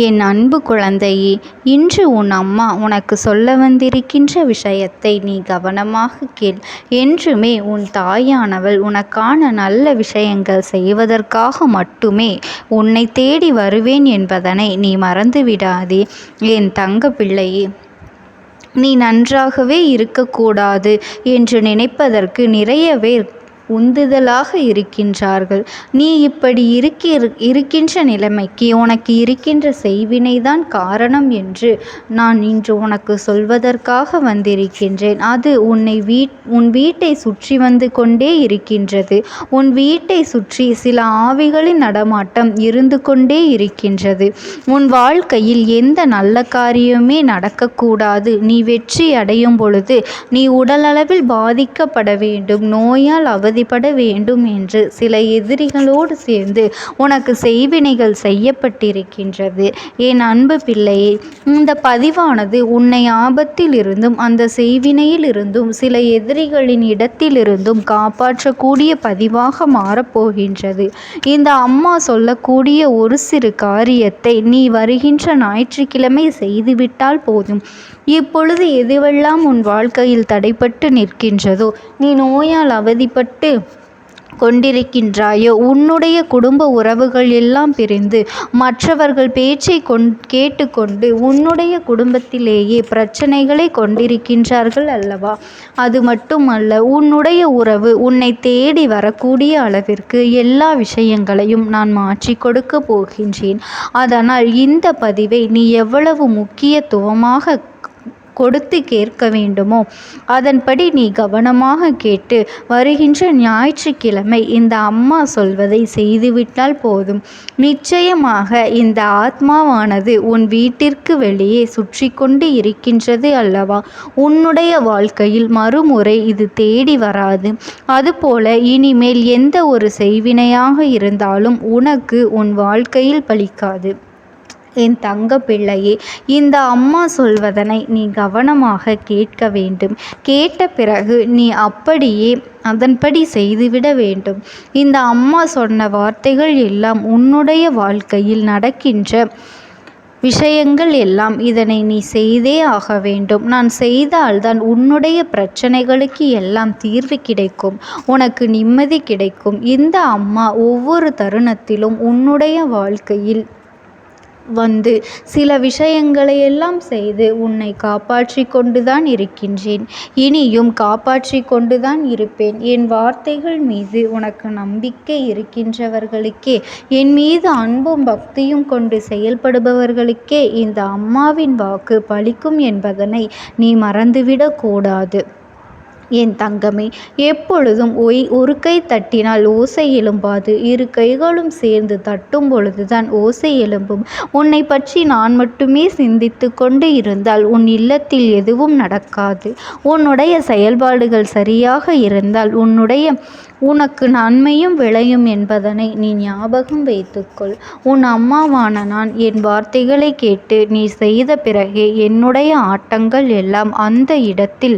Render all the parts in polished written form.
என் அன்பு குழந்தையே, இன்று உன் அம்மா உனக்கு சொல்ல வந்திருக்கின்ற விஷயத்தை நீ கவனமாக கேள். என்றுமே உன் தாயானவள் உனக்கான நல்ல விஷயங்கள் செய்வதற்காக மட்டுமே உன்னை தேடி வருவேன் என்பதனை நீ மறந்துவிடாதே என் தங்க பிள்ளையே. நீ நன்றாகவே இருக்கக்கூடாது என்று நினைப்பதற்கு நிறைய பேர் உந்துதலாக இருக்கின்றார்கள். நீ இப்படி இருக்கின்ற நிலைமைக்கு உனக்கு இருக்கின்ற செய்வினைதான் காரணம் என்று நான் இன்று உனக்கு சொல்வதற்காக வந்திருக்கின்றேன். அது உன் வீட்டை சுற்றி வந்து கொண்டே இருக்கின்றது. உன் வீட்டை சுற்றி சில ஆவிகளின் நடமாட்டம் இருந்து கொண்டே இருக்கின்றது. உன் வாழ்க்கையில் எந்த நல்ல காரியமே நடக்கக்கூடாது. நீ வெற்றி அடையும் பொழுது நீ உடலளவில் பாதிக்கப்பட வேண்டும், நோயால் அவதிப்பட வேண்டும் என்று சில எதிரிகளோடு சேர்ந்து உனக்கு செய்வினைகள் செய்யப்பட்டிருக்கின்றது. என் அன்பு பிள்ளையே, இந்த பதிவானது உன்னை ஆபத்தில் இருந்தும் அந்த செய்வினையில் இருந்தும் சில எதிரிகளின் இடத்திலிருந்தும் காப்பாற்றக்கூடிய பதிவாக மாறப்போகின்றது. இந்த அம்மா சொல்லக்கூடிய ஒரு சிறு காரியத்தை நீ வருகின்ற ஞாயிற்றுக்கிழமை செய்துவிட்டால் போதும். இப்பொழுது எதுவெல்லாம் உன் வாழ்க்கையில் தடைப்பட்டு நிற்கின்றதோ, நீ நோயால் அவதிப்பட்டு கொண்டிருக்கின்றாயோ, உன்னுடைய குடும்ப உறவுகள் எல்லாம் பிரிந்து மற்றவர்கள் பேச்சை கேட்டுக்கொண்டு உன்னுடைய குடும்பத்திலேயே பிரச்சனைகளை கொண்டிருக்கின்றார்கள் அல்லவா? அது மட்டுமல்ல, உன்னுடைய உறவு உன்னை தேடி வரக்கூடிய அளவிற்கு எல்லா விஷயங்களையும் நான் மாற்றி கொடுக்க போகின்றேன். அதனால் இந்த பதிவை நீ எவ்வளவு முக்கியத்துவமாக கொடுத்து கேட்க வேண்டுமோ அதன்படி நீ கவனமாக கேட்டு வருகின்ற ஞாயிற்றுக்கிழமை இந்த அம்மா சொல்வதை செய்துவிட்டால் போதும். நிச்சயமாக இந்த ஆத்மாவானது உன் வீட்டிற்கு வெளியே சுற்றி கொண்டு இருக்கின்றது அல்லவா? உன்னுடைய வாழ்க்கையில் மறுமுறை இது தேடி வராது. அதுபோல இனிமேல் எந்த ஒரு செய்வினையாக இருந்தாலும் உனக்கு உன் வாழ்க்கையில் பலிக்காது. என் தங்க பிள்ளையே, இந்த அம்மா சொல்வதனை நீ கவனமாக கேட்க வேண்டும். கேட்ட பிறகு நீ அப்படியே அதன்படி செய்துவிட வேண்டும். இந்த அம்மா சொன்ன வார்த்தைகள் எல்லாம் உன்னுடைய வாழ்க்கையில் நடக்கின்ற விஷயங்கள் எல்லாம். இதனை நீ செய்தே ஆக வேண்டும். நான் செய்தால்தான் உன்னுடைய பிரச்சனைகளுக்கு எல்லாம் தீர்வு கிடைக்கும், உனக்கு நிம்மதி கிடைக்கும். இந்த அம்மா ஒவ்வொரு தருணத்திலும் உன்னுடைய வாழ்க்கையில் வந்து சில விஷயங்களை எல்லாம் செய்து உன்னை காப்பாற்றி கொண்டுதான் இருக்கின்றேன். இனியும் காப்பாற்றி கொண்டுதான் இருப்பேன். என் வார்த்தைகள் மீது உனக்கு நம்பிக்கை இருக்கின்றவர்களுக்கே, என் மீது அன்பும் பக்தியும் கொண்டு செயல்படுபவர்களுக்கே இந்த அம்மாவின் வாக்கு பலிக்கும் என்பதனை நீ மறந்துவிடக் கூடாது. என் தங்கமே, எப்பொழுதும் ஒரு கை தட்டினால் ஓசை எழும்பாது, இரு கைகளும் சேர்ந்து தட்டும் பொழுதுதான் ஓசை எழும்பும். உன்னை பற்றி நான் மட்டுமே சிந்தித்து கொண்டு இருந்தால் உன் இல்லத்தில் எதுவும் நடக்காது. உன்னுடைய செயல்பாடுகள் சரியாக இருந்தால் உனக்கு நன்மையும் விளையும் என்பதனை நீ ஞாபகம் வைத்துக்கொள். உன் அம்மாவான நான் என் வார்த்தைகளை கேட்டு நீ செய்த பிறகே என்னுடைய ஆட்டங்கள் எல்லாம் அந்த இடத்தில்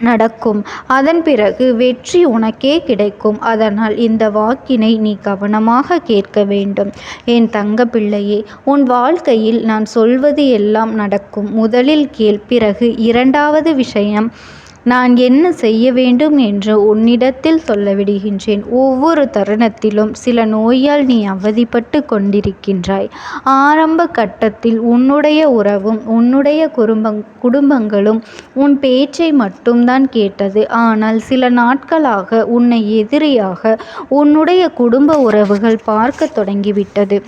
நடக்கும். அதன் பிறகு வெற்றி உனக்கே கிடைக்கும். அதனால் இந்த வாக்கினை நீ கவனமாக கேட்க வேண்டும். என் தங்க பிள்ளையே, உன் வாழ்க்கையில் நான் சொல்வது எல்லாம் நடக்கும். முதலில் கேள். பிறகு இரண்டாவது விஷயம், நான் என்ன செய்ய வேண்டும் என்று உன்னிடத்தில் சொல்ல விடுகின்றேன். ஒவ்வொரு தருணத்திலும் சில நோயால் நீ அவதிப்பட்டு கொண்டிருக்கின்றாய். ஆரம்ப கட்டத்தில் உன்னுடைய உறவும் உன்னுடைய குடும்பங்களும் உன் பேச்சை மட்டும்தான் கேட்டது. ஆனால் சில நாட்களாக உன்னை எதிரியாக உன்னுடைய குடும்ப உறவுகள் பார்க்க தொடங்கிவிட்டது.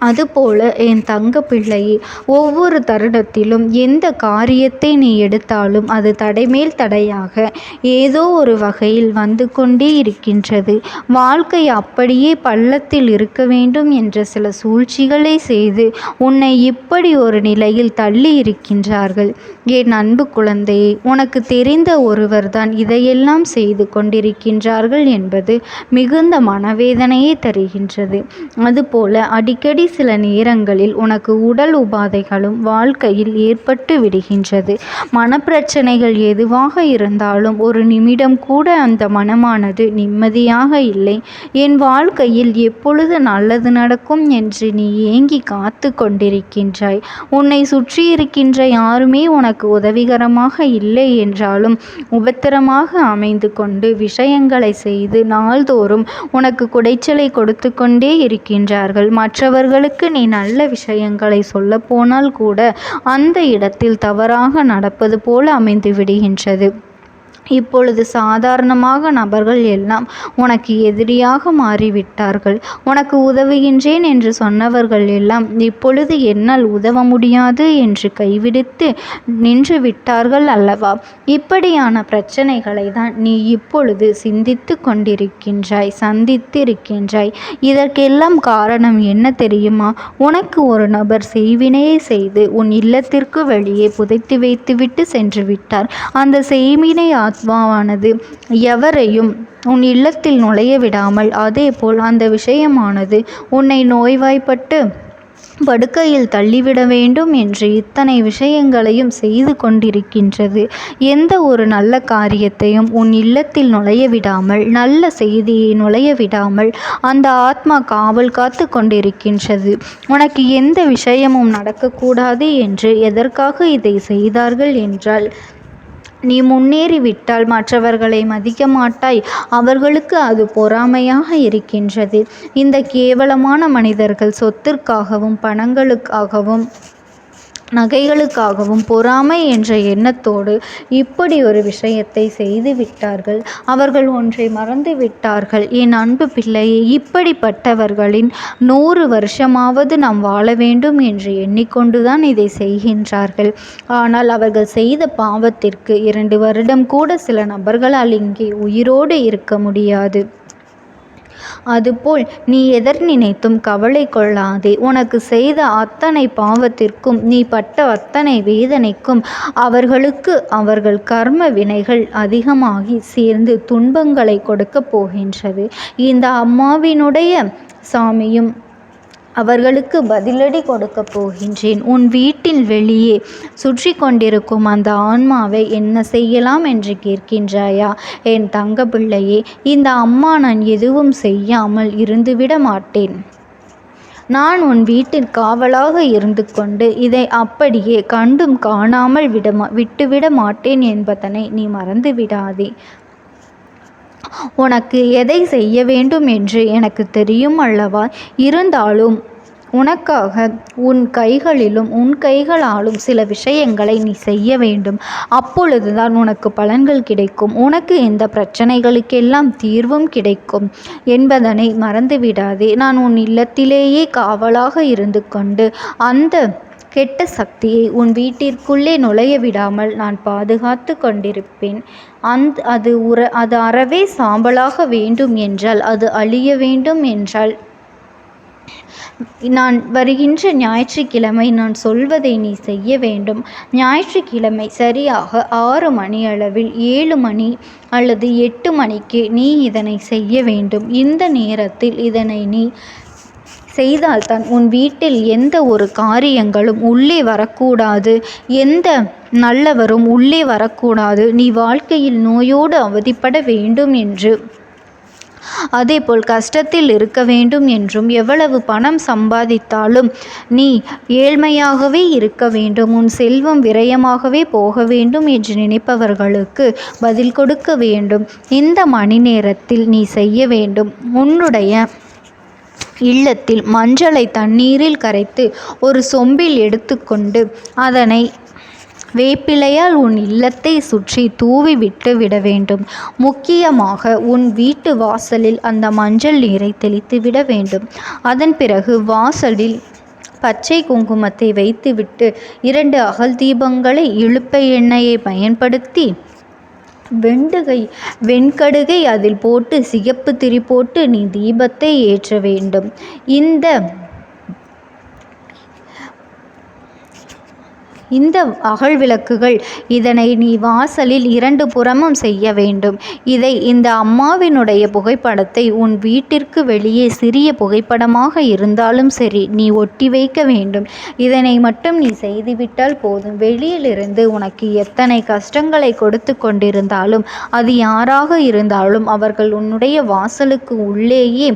அதுபோல என் தங்க பிள்ளையே, ஒவ்வொரு தருணத்திலும் எந்த காரியத்தை நீ எடுத்தாலும் அது தடைமேல் தடையாக ஏதோ ஒரு வகையில் வந்து கொண்டே இருக்கின்றது. வாழ்க்கை அப்படியே பள்ளத்தில் இருக்க வேண்டும் என்ற சில சூழ்ச்சிகளை செய்து உன்னை இப்படி ஒரு நிலையில் தள்ளி இருக்கின்றார்கள். என் அன்பு குழந்தையே, உனக்கு தெரிந்த ஒருவர்தான் இதையெல்லாம் செய்து கொண்டிருக்கின்றார்கள் என்பது மிகுந்த மனவேதனையை தருகின்றது. அதுபோல அடிக்கடி சில நேரங்களில் உனக்கு உடல் உபாதைகளும் வாழ்க்கையில் ஏற்பட்டு விடுகின்றது. மனப்பிரச்சனைகள் எதுவாக இருந்தாலும் ஒரு நிமிடம் கூட அந்த மனமானது நிம்மதியாக இல்லை. என் வாழ்க்கையில் எப்பொழுது நல்லது நடக்கும் என்று நீ ஏங்கி காத்து கொண்டிருக்கின்றாய். உன்னை சுற்றியிருக்கின்ற யாருமே உனக்கு உதவிகரமாக இல்லை என்றாலும் உபத்திரமாக அமைந்து கொண்டு விஷயங்களை செய்து நாள்தோறும் உனக்கு குடைச்சலை கொடுத்து கொண்டே இருக்கின்றார்கள். மற்றவர்களுக்கு நீ நல்ல விஷயங்களை சொல்ல போனால் கூட அந்த இடத்தில் தவறாக நடப்பது போல அமைந்து விடுகின்றது. இப்பொழுது சாதாரணமாக நபர்கள் எல்லாம் உனக்கு எதிரியாக மாறிவிட்டார்கள். உனக்கு உதவுகின்றேன் என்று சொன்னவர்கள் எல்லாம் இப்பொழுது என்னால் உதவ முடியாது என்று கைவிடுத்து நின்று விட்டார்கள் அல்லவா? இப்படியான பிரச்சனைகளை தான் நீ இப்பொழுது சிந்தித்து கொண்டிருக்கின்றாய், சந்தித்திருக்கின்றாய். இதற்கெல்லாம் காரணம் என்ன தெரியுமா? உனக்கு ஒரு நபர் செய்வினையை செய்து உன் இல்லத்திற்கு வெளியே புதைத்து வைத்துவிட்டு சென்று விட்டார். அந்த செய்வினை ஆத்மாவானது எவரையும் உன் இல்லத்தில் நுழைய விடாமல், அதேபோல் அந்த விஷயமானது உன்னை நோய்வாய்ப்பட்டு படுக்கையில் தள்ளிவிட வேண்டும் என்று இத்தனை விஷயங்களையும் செய்து கொண்டிருக்கின்றது. எந்த ஒரு நல்ல காரியத்தையும் உன் இல்லத்தில் நுழைய விடாமல், நல்ல செய்தியை நுழைய விடாமல் அந்த ஆத்மா காவல் காத்து கொண்டிருக்கின்றது. உனக்கு எந்த விஷயமும் நடக்கக்கூடாது என்று எதற்காக இதை செய்தார்கள் என்றால், நீ முன்னேறிவிட்டால் மற்றவர்களை மதிக்க மாட்டாய். அவர்களுக்கு அது பொறாமையாக இருக்கின்றது. இந்த கேவலமான மனிதர்கள் சொத்திற்காகவும் பணங்களுக்காகவும் நகைகளுக்காகவும் பொறாமை என்ற எண்ணத்தோடு இப்படி ஒரு விஷயத்தை செய்து விட்டார்கள். அவர்கள் ஒன்றை மறந்து விட்டார்கள். என் அன்பு பிள்ளையே, இப்படிப்பட்டவர்களின் 100 வருஷமாவது நாம் வாழ வேண்டும் என்று எண்ணிக்கொண்டுதான் இதை செய்கின்றார்கள். ஆனால் அவர்கள் செய்த பாவத்திற்கு 2 வருடம் கூட சில நபர்களால் இங்கே உயிரோடு இருக்க முடியாது. அதுபோல் நீ எதர் நினைத்தும் கவலை கொள்ளாதே. உனக்கு செய்த அத்தனை பாவத்திற்கும், நீ பட்ட அத்தனை வேதனைக்கும் அவர்களுக்கு அவர்கள் கர்ம வினைகள் அதிகமாகி சேர்ந்து துன்பங்களை கொடுக்க போகின்றது. இந்த அம்மாவினுடைய சாமியும் அவர்களுக்கு பதிலடி கொடுக்க போகின்றேன். உன் வீட்டில் வெளியே சுற்றி கொண்டிருக்கும் அந்த ஆன்மாவை என்ன செய்யலாம் என்று கேட்கின்றாயா? என் தங்க பிள்ளையே, இந்த அம்மா நான் எதுவும் செய்யாமல் இருந்துவிட மாட்டேன். நான் உன் வீட்டில் காவலாக இருந்து கொண்டு இதை அப்படியே கண்டும் காணாமல் விட்டுவிட மாட்டேன் என்பதனை நீ மறந்து விடாதே. உனக்கு எதை செய்ய வேண்டும் என்று எனக்கு தெரியும் அல்லவா? இருந்தாலும் உனக்காக உன் கைகளிலும் உன் கைகளாலும் சில விஷயங்களை நீ செய்ய வேண்டும். அப்பொழுதுதான் உனக்கு பலன்கள் கிடைக்கும். உனக்கு இந்த பிரச்சனைகளுக்கெல்லாம் தீர்வும் கிடைக்கும் என்பதனை மறந்துவிடாதே. நான் உன் இல்லத்திலேயே காவலாக இருந்து கொண்டு அந்த கெட்ட சக்தியை உன் வீட்டிற்குள்ளே நுழைய விடாமல் நான் பாதுகாத்து கொண்டிருப்பேன். அது அறவே சாம்பலாக வேண்டும் என்றால், அது அழிய வேண்டும் என்றால், நான் வருகின்ற ஞாயிற்றுக்கிழமை நான் சொல்வதை நீ செய்ய வேண்டும். ஞாயிற்றுக்கிழமை சரியாக 6 மணி அளவில் 7 மணி அல்லது 8 மணிக்கு நீ இதனை செய்ய வேண்டும். இந்த நேரத்தில் இதனை நீ செய்தால்தான் உன் வீட்டில் எந்த ஒரு காரியங்களும் உள்ளே வரக்கூடாது, எந்த நல்லவரும் உள்ளே வரக்கூடாது. நீ வாழ்க்கையில் நோயோடு அவதிப்பட வேண்டும் என்று, அதேபோல் கஷ்டத்தில் இருக்க வேண்டும் என்றும், எவ்வளவு பணம் சம்பாதித்தாலும் நீ ஏழ்மையாகவே இருக்க வேண்டும், உன் செல்வம் விரயமாகவே போக வேண்டும் என்று நினைப்பவர்களுக்கு பதில் கொடுக்க வேண்டும். இந்த மணி நேரத்தில் நீ செய்ய வேண்டும். உன்னுடைய இல்லத்தில் மஞ்சளை தண்ணீரில் கரைத்து ஒரு சொம்பில் எடுத்துக்கொண்டு அதனை வேப்பிலையால் உன் இல்லத்தை சுற்றி தூவி விட்டு விட வேண்டும். முக்கியமாக உன் வீட்டு வாசலில் அந்த மஞ்சள் நீரை தெளித்து விட வேண்டும். அதன் பிறகு வாசலில் பச்சை குங்குமத்தை வைத்துவிட்டு 2 அகல் தீபங்களை இழுப்பை எண்ணெயை பயன்படுத்தி வெண்கடுகை அதில் போட்டு சிகப்பு திரி போட்டு நீ தீபத்தை ஏற்ற வேண்டும். இந்த அகல் விளக்குகள் இதனை நீ வாசலில் 2 புறமும் செய்ய வேண்டும். இந்த அம்மாவினுடைய புகைப்படத்தை உன் வீட்டிற்கு வெளியே சிறிய புகைப்படமாக இருந்தாலும் சரி நீ ஒட்டி வைக்க வேண்டும். இதனை மட்டும் நீ செய்துவிட்டால் போதும். வெளியிலிருந்து உனக்கு எத்தனை கஷ்டங்களை கொடுத்து கொண்டிருந்தாலும் அது யாராக இருந்தாலும் அவர்கள் உன்னுடைய வாசலுக்கு உள்ளேயே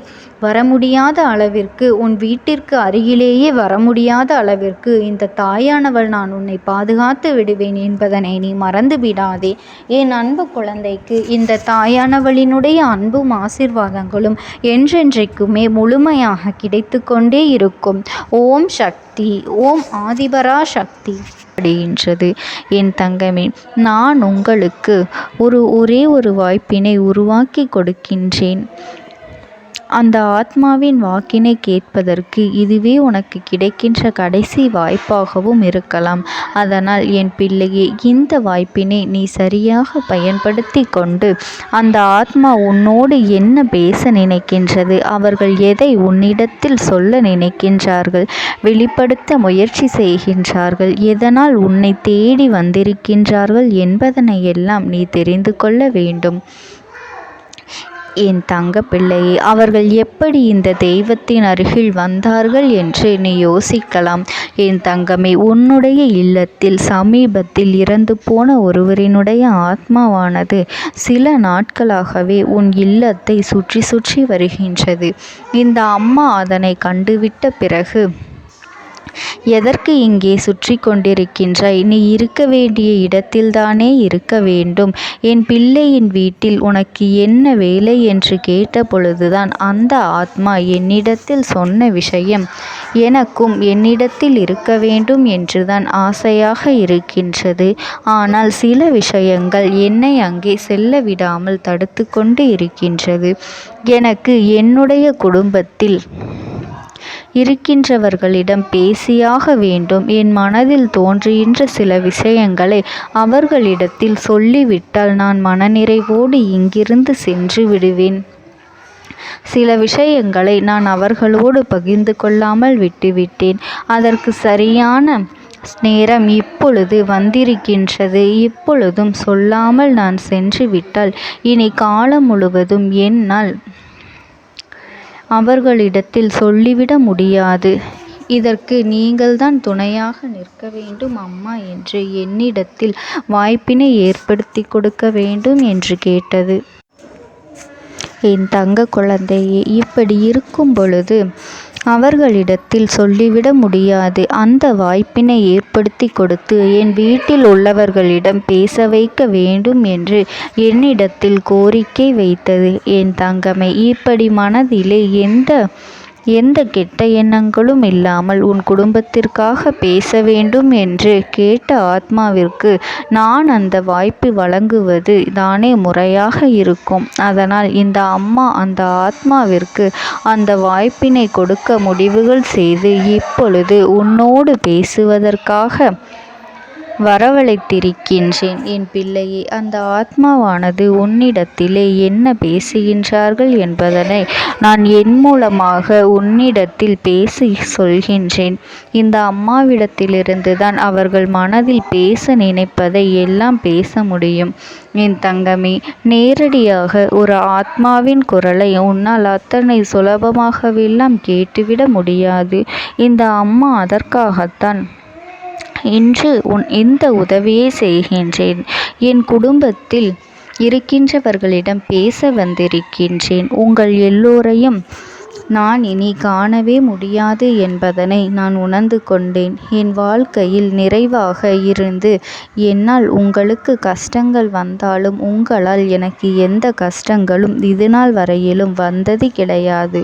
வர முடியாத அளவிற்கு, உன் வீட்டிற்கு அருகிலேயே வர முடியாத அளவிற்கு இந்த தாயானவள் நான் உன்னை பாதுகாத்து விடுவேன் என்பதனை நீ மறந்து விடாதே. என் அன்பு குழந்தைக்கு இந்த தாயானவளினுடைய அன்பும் ஆசீர்வாதங்களும் என்றென்றைக்குமே முழுமையாக கிடைத்து கொண்டே இருக்கும். ஓம் சக்தி, ஓம் ஆதிபரா சக்தி அப்படின்றது. என் தங்கமே, நான் உங்களுக்கு ஒரே ஒரு வாய்ப்பினை உருவாக்கி கொடுக்கின்றேன். அந்த ஆத்மாவின் வாக்கினை கேட்பதற்கு இதுவே உனக்கு கிடைக்கின்ற கடைசி வாய்ப்பாகவும் இருக்கலாம். அதனால் என் பிள்ளையே, இந்த வாய்ப்பினை நீ சரியாக பயன்படுத்தி கொண்டு அந்த ஆத்மா உன்னோடு என்ன பேச நினைக்கின்றது, அவர்கள் எதை உன்னிடத்தில் சொல்ல நினைக்கின்றார்கள், வெளிப்படுத்த முயற்சி செய்கின்றார்கள், எதனால் உன்னை தேடி வந்திருக்கின்றார்கள் என்பதனை எல்லாம் நீ தெரிந்து கொள்ள வேண்டும். என் தங்க பிள்ளையே, அவர்கள் எப்படி இந்த தெய்வத்தின் அருகில் வந்தார்கள் என்று நீ யோசிக்கலாம். என் தங்கமே, உன்னுடைய இல்லத்தில் சமீபத்தில் இறந்து போன ஒருவரினுடைய ஆத்மாவானது சில நாட்களாகவே உன் இல்லத்தை சுற்றி சுற்றி வருகின்றது. இந்த அம்மா அதனை கண்டுவிட்ட பிறகு, எதற்கு இங்கே சுற்றி கொண்டிருக்கின்றாய்? நீ இருக்க வேண்டிய இடத்தில்தானே இருக்க வேண்டும். என் பிள்ளையின் வீட்டில் உனக்கு என்ன வேலை என்று கேட்ட பொழுதுதான் அந்த ஆத்மா என்னிடத்தில் சொன்ன விஷயம், எனக்கும் என்னிடத்தில் இருக்க வேண்டும் என்றுதான் ஆசையாக இருக்கின்றது. ஆனால் சில விஷயங்கள் என்னை அங்கே செல்ல விடாமல் தடுத்து கொண்டு இருக்கின்றது. எனக்கு என்னுடைய குடும்பத்தில் இருக்கின்றவர்களிடம் பேசியாக வேண்டும். என் மனதில் தோன்றுகின்ற சில விஷயங்களை அவர்களிடத்தில் சொல்லிவிட்டால் நான் மனநிறைவோடு இங்கிருந்து சென்று விடுவேன். சில விஷயங்களை நான் அவர்களோடு பகிர்ந்து கொள்ளாமல் விட்டுவிட்டேன். அதற்கு சரியான நேரம் இப்பொழுது வந்திருக்கின்றது. இப்பொழுதும் சொல்லாமல் நான் சென்று விட்டால் இனி காலம் முழுவதும் என்னால் அவர்களிடத்தில் சொல்லிவிட முடியாது. இதற்கு நீங்கள்தான் துணையாக நிற்க வேண்டும் அம்மா என்று என்னிடத்தில் வாய்ப்பினை ஏற்படுத்தி கொடுக்க வேண்டும் என்று கேட்டது. என் தங்க குழந்தையே, இப்படி இருக்கும் பொழுது அவர்களிடத்தில் சொல்லிவிட முடியாது. அந்த வாய்ப்பினை ஏற்படுத்தி கொடுத்து என் வீட்டில் உள்ளவர்களிடம் பேச வைக்க வேண்டும் என்று என்னிடத்தில் கோரிக்கை வைத்தது. என் தங்கமே, இப்படி மனதிலே எந்த கெட்ட எண்ணங்களும் இல்லாமல் உன் குடும்பத்திற்காக பேச வேண்டும் என்று கேட்ட ஆத்மாவிற்கு நான் அந்த வாய்ப்பு வழங்குவது தானே முறையாக இருக்கும். அதனால் இந்த அம்மா அந்த ஆத்மாவிற்கு அந்த வாய்ப்பினை கொடுக்க முடிவுகள் செய்து இப்பொழுது உன்னோடு பேசுவதற்காக வரவழைத்திருக்கின்றேன். என் பிள்ளையே, அந்த ஆத்மாவானது உன்னிடத்திலே என்ன பேசுகின்றார்கள் என்பதனை நான் என் மூலமாக உன்னிடத்தில் பேசி சொல்கின்றேன். இந்த அம்மாவிடத்திலிருந்து தான் அவர்கள் மனதில் பேச நினைப்பதை எல்லாம் பேச முடியும். என் தங்கமே, நேரடியாக ஒரு ஆத்மாவின் குரலை உன்னால் அத்தனை சுலபமாகவெல்லாம் கேட்டுவிட முடியாது. இந்த அம்மா அதற்காகத்தான் இன்று இந்த உதவியை செய்கின்றேன். என் குடும்பத்தில் இருக்கின்றவர்களிடம் பேச வந்திருக்கின்றேன். உங்கள் எல்லோரையும் நான் இனி காணவே முடியாது என்பதனை நான் உணர்ந்து கொண்டேன். என் வாழ்க்கையில் நிறைவாக இருந்து என்னால் உங்களுக்கு கஷ்டங்கள் வந்தாலும் உங்களால் எனக்கு எந்த கஷ்டங்களும் இதுநாள் வரையிலும் வந்தது கிடையாது.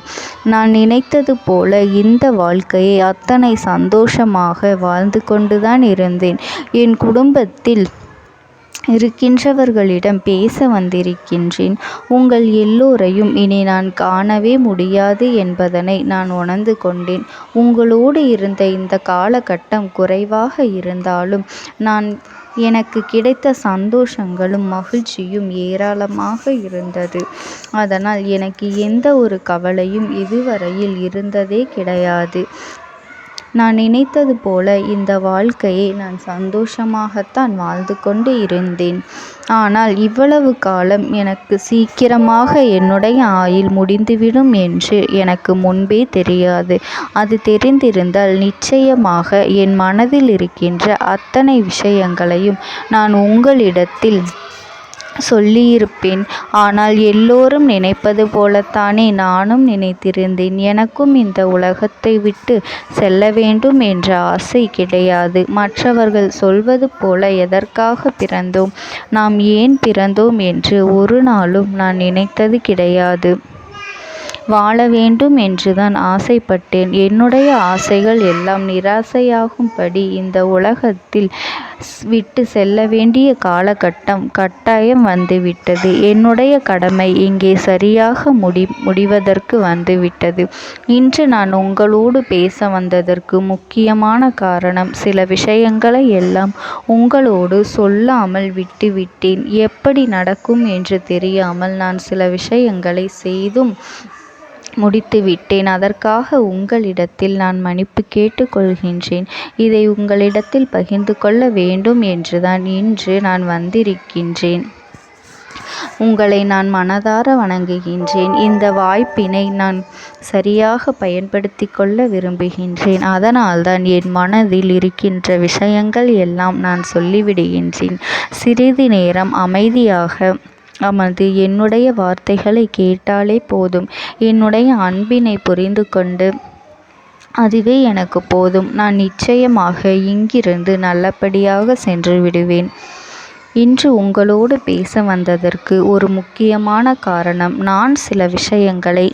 நான் நினைத்தது போல இந்த வாழ்க்கையை அத்தனை சந்தோஷமாக வாழ்ந்து கொண்டுதான் இருந்தேன். என் குடும்பத்தில் இருக்கின்றவர்களிடம் பேச வந்திருக்கின்றேன். உங்கள் எல்லோரையும் இனி நான் காணவே முடியாது என்பதனை நான் உணர்ந்து கொண்டேன். உங்களோடு இருந்த இந்த காலகட்டம் குறைவாக இருந்தாலும் எனக்கு கிடைத்த சந்தோஷங்களும் மகிழ்ச்சியும் ஏராளமாக இருந்தது. அதனால் எனக்கு எந்த ஒரு கவலையும் இதுவரையில் இருந்ததே கிடையாது. நான் நினைத்தது போல இந்த வாழ்க்கையை நான் சந்தோஷமாகத்தான் வாழ்ந்து கொண்டு இருந்தேன். ஆனால் இவ்வளவு காலம் எனக்கு சீக்கிரமாக என்னுடைய ஆயுள் முடிந்துவிடும் என்று எனக்கு முன்பே தெரியாது. அது தெரிந்திருந்தால் நிச்சயமாக என் மனதில் இருக்கின்ற அத்தனை விஷயங்களையும் நான் உங்களிடத்தில் சொல்லியிருப்பேன். ஆனால் எல்லோரும் நினைப்பது போலத்தானே நானும் நினைத்திருந்தேன். எனக்கும் இந்த உலகத்தை விட்டு செல்ல வேண்டும் என்ற ஆசை கிடையாது. மற்றவர்கள் சொல்வது போல எதற்காக பிறந்தோம், நாம் ஏன் பிறந்தோம் என்று ஒரு நாளும் நான் நினைத்தது கிடையாது. வாழ வேண்டும் என்றுதான் ஆசைப்பட்டேன். என்னுடைய ஆசைகள் எல்லாம் நிராசையாகும்படி இந்த உலகத்தில் விட்டு செல்ல வேண்டிய காலகட்டம் கட்டாயம் வந்துவிட்டது. என்னுடைய கடமை இங்கே சரியாக முடிவதற்கு வந்துவிட்டது. இன்று நான் உங்களோடு பேச வந்ததற்கு முக்கியமான காரணம், சில விஷயங்களை எல்லாம் உங்களோடு சொல்லாமல் விட்டுவிட்டேன். எப்படி நடக்கும் என்று தெரியாமல் நான் சில விஷயங்களை செய்தும் முடித்துவிட்டேன். அதற்காக உங்களிடத்தில் நான் மன்னிப்பு கேட்டுக்கொள்கின்றேன். இதை உங்களிடத்தில் பகிர்ந்து கொள்ள வேண்டும் என்றுதான் இன்று நான் வந்திருக்கின்றேன். உங்களை நான் மனதார வணங்குகின்றேன். இந்த வாய்ப்பினை நான் சரியாக பயன்படுத்தி கொள்ள விரும்புகின்றேன். அதனால்தான் என் மனதில் இருக்கின்ற விஷயங்கள் எல்லாம் நான் சொல்லிவிடுகின்றேன். சிறிது நேரம் அமைதியாக அமர்ந்து என்னுடைய வார்த்தைகளை கேட்டாலே போதும். என்னுடைய அன்பினை புரிந்து கொண்டு அதுவே எனக்கு போதும். நான் நிச்சயமாக இங்கிருந்து நல்லபடியாக சென்று விடுவேன். இன்று உங்களோடு பேச வந்ததற்கு ஒரு முக்கியமான காரணம், நான் சில விஷயங்களை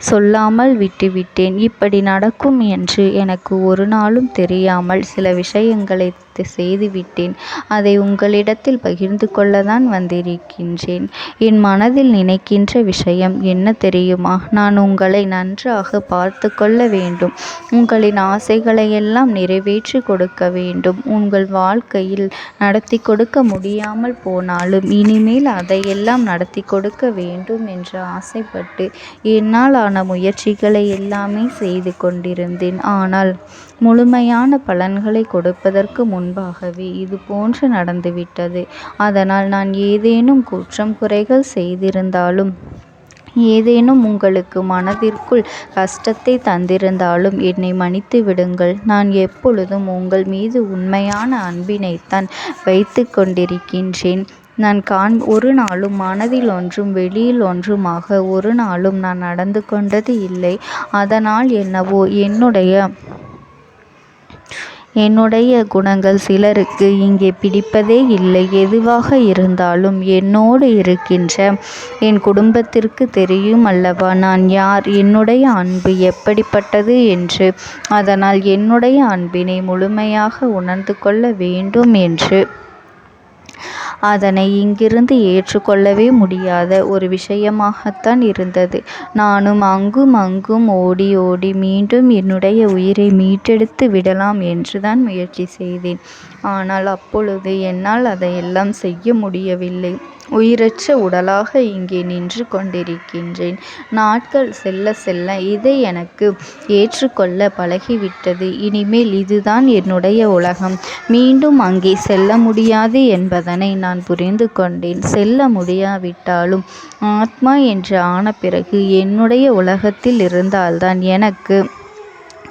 சொல்லாமல் விட்டுவிட்டேன். இப்படி நடக்கும் என்று எனக்கு ஒரு நாளும் தெரியாமல் சில விஷயங்களை செய்துவிட்டேன். அதை உங்களிடத்தில் பகிர்ந்து கொள்ளத்தான் வந்திருக்கின்றேன். என் மனதில் நினைக்கின்ற விஷயம் என்ன தெரியுமா? நான் உங்களை நன்றாக பார்த்து கொள்ள வேண்டும். உங்களின் ஆசைகளை எல்லாம் நிறைவேற்றி கொடுக்க வேண்டும். உங்கள் வாழ்க்கையில் நடத்தி கொடுக்க முடியாமல் போனாலும் இனிமேல் அதையெல்லாம் நடத்தி கொடுக்க வேண்டும் என்று ஆசைப்பட்டு என்னால் ஆன முயற்சிகளை எல்லாமே செய்து கொண்டிருந்தேன். ஆனால் முழுமையான பலன்களை கொடுப்பதற்கு முன்பாகவே இது போன்று நடந்துவிட்டது. அதனால் நான் ஏதேனும் குற்றம் குறைகள் செய்திருந்தாலும், ஏதேனும் உங்களுக்கு மனதிற்குள் கஷ்டத்தை தந்திருந்தாலும் என்னை மன்னித்து விடுங்கள். நான் எப்பொழுதும் உங்கள் மீது உண்மையான அன்பினைத்தான் வைத்து கொண்டிருக்கின்றேன். நான் ஒரு நாளும் மனதில் ஒன்றும் வெளியில் ஒன்றுமாக ஒரு நாளும் நான் நடந்து கொண்டது இல்லை. அதனால் என்னவோ என்னுடைய குணங்கள் சிலருக்கு இங்கே பிடிப்பதே இல்லை. எதுவாக இருந்தாலும் என்னோடு இருக்கின்ற என் குடும்பத்திற்கு தெரியும் அல்லவா நான் யார், என்னுடைய அன்பு எப்படிப்பட்டது என்று. அதனால் என்னுடைய அன்பினை முழுமையாக உணர்ந்து கொள்ள வேண்டும் என்று அதனை இங்கிருந்து ஏற்றுக்கொள்ளவே முடியாத ஒரு விஷயமாகத்தான் இருந்தது. நானும் அங்கும் அங்கும் ஓடி ஓடி மீண்டும் என்னுடைய உயிரை மீட்டெடுத்து விடலாம் என்றுதான் முயற்சி செய்தேன். ஆனால் அப்பொழுது என்னால் அதையெல்லாம் செய்ய முடியவில்லை. உயிரற்ற உடலாக இங்கே நின்று கொண்டிருக்கின்றேன். நாட்கள் செல்ல செல்ல இதை எனக்கு ஏற்றுக்கொள்ள பழகிவிட்டது. இனிமேல் இதுதான் என்னுடைய உலகம். மீண்டும் அங்கே செல்ல முடியாது என்பதனை நான் புரிந்து கொண்டேன். செல்ல முடியாவிட்டாலும் ஆத்மா என்று ஆன பிறகு என்னுடைய உலகத்தில் இருந்தால்தான் எனக்கு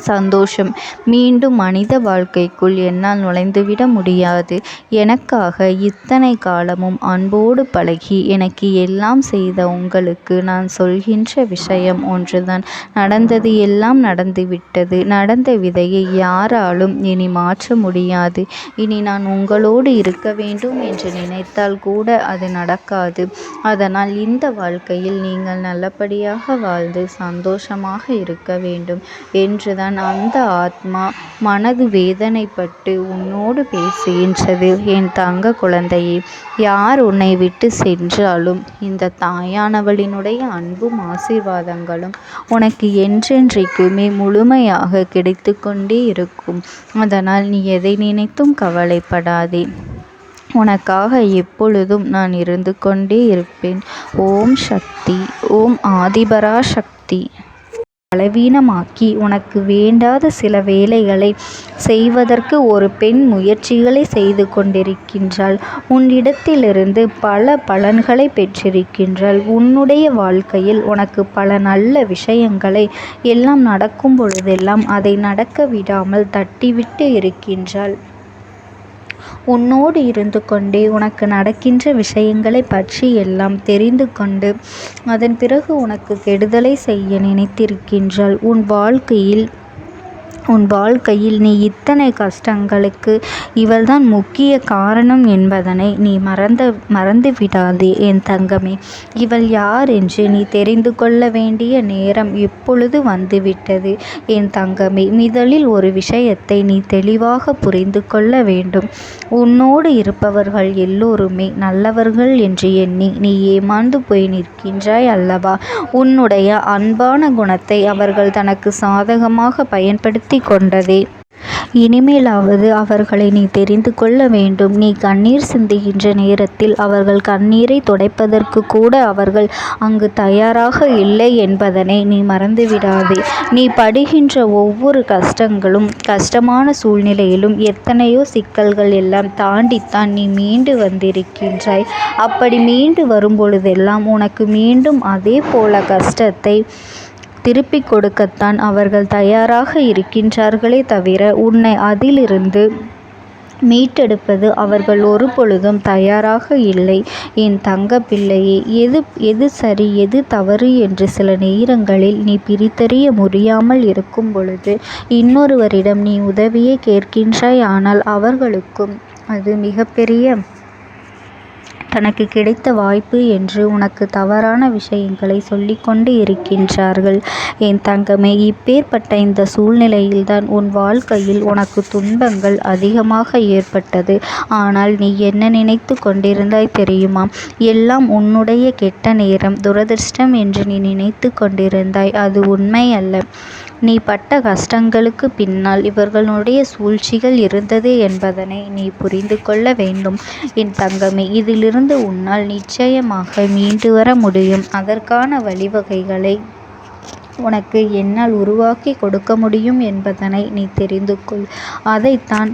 சந்தோஷம். மீண்டும் மனித வாழ்க்கைக்குள் என்னால் நுழைந்துவிட முடியாது. எனக்காக இத்தனை காலமும் அன்போடு பழகி எனக்கு எல்லாம் செய்த உங்களுக்கு நான் சொல்கின்ற விஷயம் ஒன்றுதான். நடந்தது எல்லாம் நடந்துவிட்டது. நடந்த விதையை யாராலும் இனி மாற்ற முடியாது. இனி நான் உங்களோடு இருக்க வேண்டும் என்று நினைத்தால் கூட அது நடக்காது. அதனால் இந்த வாழ்க்கையில் நீங்கள் நல்லபடியாக வாழ்ந்து சந்தோஷமாக இருக்க வேண்டும் என்றுதான் அந்த ஆத்மா மனது வேதனைப்பட்டு உன்னோடு பேசுகின்றது. என் தங்க குழந்தையே, யார் உன்னை விட்டு சென்றாலும் இந்த தாயானவளினுடைய அன்பும் ஆசீர்வாதங்களும் உனக்கு என்றென்றைக்குமே முழுமையாக கிடைத்து கொண்டே இருக்கும். அதனால் நீ எதை நினைத்தும் கவலைப்படாதே. உனக்காக எப்பொழுதும் நான் இருந்து கொண்டே இருப்பேன். ஓம் சக்தி. ஓம் ஆதிபரா சக்தி. பலவீனமாக்கி உனக்கு வேண்டாத சில வேலைகளை செய்வதற்கு ஒரு பெண் முயற்சிகளை செய்து கொண்டிருக்கின்றாள். உன்னிடத்திலிருந்து பல பலன்களை பெற்றிருக்கின்றாள். உன்னுடைய வாழ்க்கையில் உனக்கு பல நல்ல விஷயங்களை எல்லாம் நடக்கும் பொழுதெல்லாம் அதை நடக்க விடாமல் தட்டிவிட்டு இருக்கின்றாள். உன்னோடு இருந்து கொண்டே உனக்கு நடக்கின்ற விஷயங்களை பற்றி எல்லாம் தெரிந்து கொண்டு அதன் பிறகு உனக்கு கெடுதலை செய்ய நினைத்திருக்கின்றாள். உன் வாழ்க்கையில் நீ இத்தனை கஷ்டங்களுக்கு இவள்தான் முக்கிய காரணம் என்பதனை நீ மறந்து விடாதே என் தங்கமே. இவள் யார் என்று நீ தெரிந்து கொள்ள வேண்டிய நேரம் இப்பொழுது வந்துவிட்டது என் தங்கமே. முதலில் ஒரு விஷயத்தை நீ தெளிவாக புரிந்து கொள்ள வேண்டும். உன்னோடு இருப்பவர்கள் எல்லோருமே நல்லவர்கள் என்று எண்ணி நீ ஏமாந்து போய் நிற்கின்றாய் அல்லவா? உன்னுடைய அன்பான குணத்தை அவர்கள் தனக்கு சாதகமாக பயன்படுத்தி கொண்டதே. இனிமேலாவது அவர்களை நீ தெரிந்து கொள்ள வேண்டும். நீ கண்ணீர் சிந்துகின்ற நேரத்தில் அவர்கள் கண்ணீரை துடைப்பதற்கு கூட அவர்கள் அங்கு தயாராக இல்லை என்பதனை நீ மறந்துவிடாதே. நீ படுகின்ற ஒவ்வொரு கஷ்டங்களும் கஷ்டமான சூழ்நிலையிலும் எத்தனையோ சிக்கல்கள் எல்லாம் தாண்டித்தான் நீ மீண்டு வந்திருக்கின்றாய். அப்படி மீண்டு வரும்பொழுதெல்லாம் உனக்கு மீண்டும் அதே போல கஷ்டத்தை திருப்பிக் கொடுக்கத்தான் அவர்கள் தயாராக இருக்கின்றார்களே தவிர உன்னை அதிலிருந்து மீட்டெடுப்பது அவர்கள் ஒரு பொழுதும் தயாராக இல்லை என் தங்க பிள்ளையே. எது சரி எது தவறு என்று சில நேரங்களில் நீ பிரித்தறிய முடியாமல் இருக்கும் பொழுது இன்னொருவரிடம் நீ உதவியை கேட்கின்றாய். ஆனால் அவர்களுக்கும் அது மிகப்பெரிய தனக்கு கிடைத்த வாய்ப்பு என்று உனக்கு தவறான விஷயங்களை சொல்லிக்கொண்டு இருக்கின்றார்கள் என் தங்கமே. இப்பேற்பட்ட இந்த சூழ்நிலையில்தான் உன் வாழ்க்கையில் உனக்கு துன்பங்கள் அதிகமாக ஏற்பட்டது. ஆனால் நீ என்ன நினைத்து கொண்டிருந்தாய் தெரியுமா? எல்லாம் உன்னுடைய கெட்ட நேரம், துரதிர்ஷ்டம் என்று நீ நினைத்து கொண்டிருந்தாய். அது உண்மை அல்ல. நீ பட்ட கஷ்டங்களுக்கு பின்னால் இவர்களுடைய சூழ்ச்சிகள் இருந்தது என்பதனை நீ புரிந்து கொள்ள வேண்டும் என் தங்கமே. இதிலிருந்து உன்னால் நிச்சயமாக மீண்டு வர முடியும். அதற்கான வழிவகைகளை உனக்கு என்னால் உருவாக்கி கொடுக்க முடியும் என்பதனை நீ தெரிந்து கொள். அதைத்தான்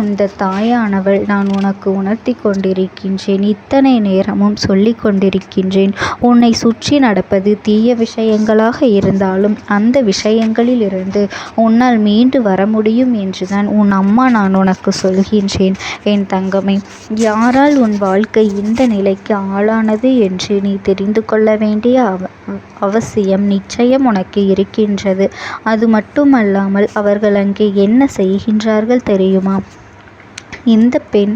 இந்த தாயானவள் நான் உனக்கு உணர்த்தி கொண்டிருக்கின்றேன். இத்தனை நேரமும் சொல்லி கொண்டிருக்கின்றேன். உன்னை சுற்றி நடப்பது தீய விஷயங்களாக இருந்தாலும் அந்த விஷயங்களிலிருந்து உன்னால் மீண்டு வர முடியும் என்றுதான் உன் அம்மா நான் உனக்கு சொல்கின்றேன் என் தங்கமே. யாரால் உன் வாழ்க்கை இந்த நிலைக்கு ஆளானது என்று நீ தெரிந்து கொள்ள வேண்டிய அவசியம் நிச்சயம் உனக்கு இருக்கின்றது. அது மட்டுமல்லாமல் அவர்கள் அங்கே என்ன செய்கின்றார்கள் தெரியுமா? இந்த பெண்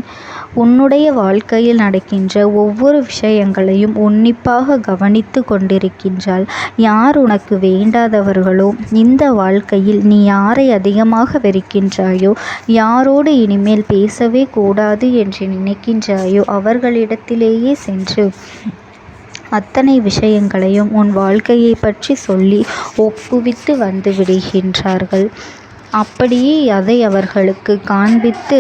உன்னுடைய வாழ்க்கையில் நடக்கின்ற ஒவ்வொரு விஷயங்களையும் உன்னிப்பாக கவனித்து கொண்டிருக்கின்றாள். யார் உனக்கு வேண்டாதவர்களோ, இந்த வாழ்க்கையில் நீ யாரை அதிகமாக வெறுக்கின்றாயோ, யாரோடு இனிமேல் பேசவே கூடாது என்று நினைக்கின்றாயோ அவர்களிடத்திலேயே சென்று அத்தனை விஷயங்களையும் உன் வாழ்க்கையை பற்றி சொல்லி ஒப்புவித்து வந்து விடுகின்றார்கள். அப்படியே அதை அவர்களுக்கு காண்பித்து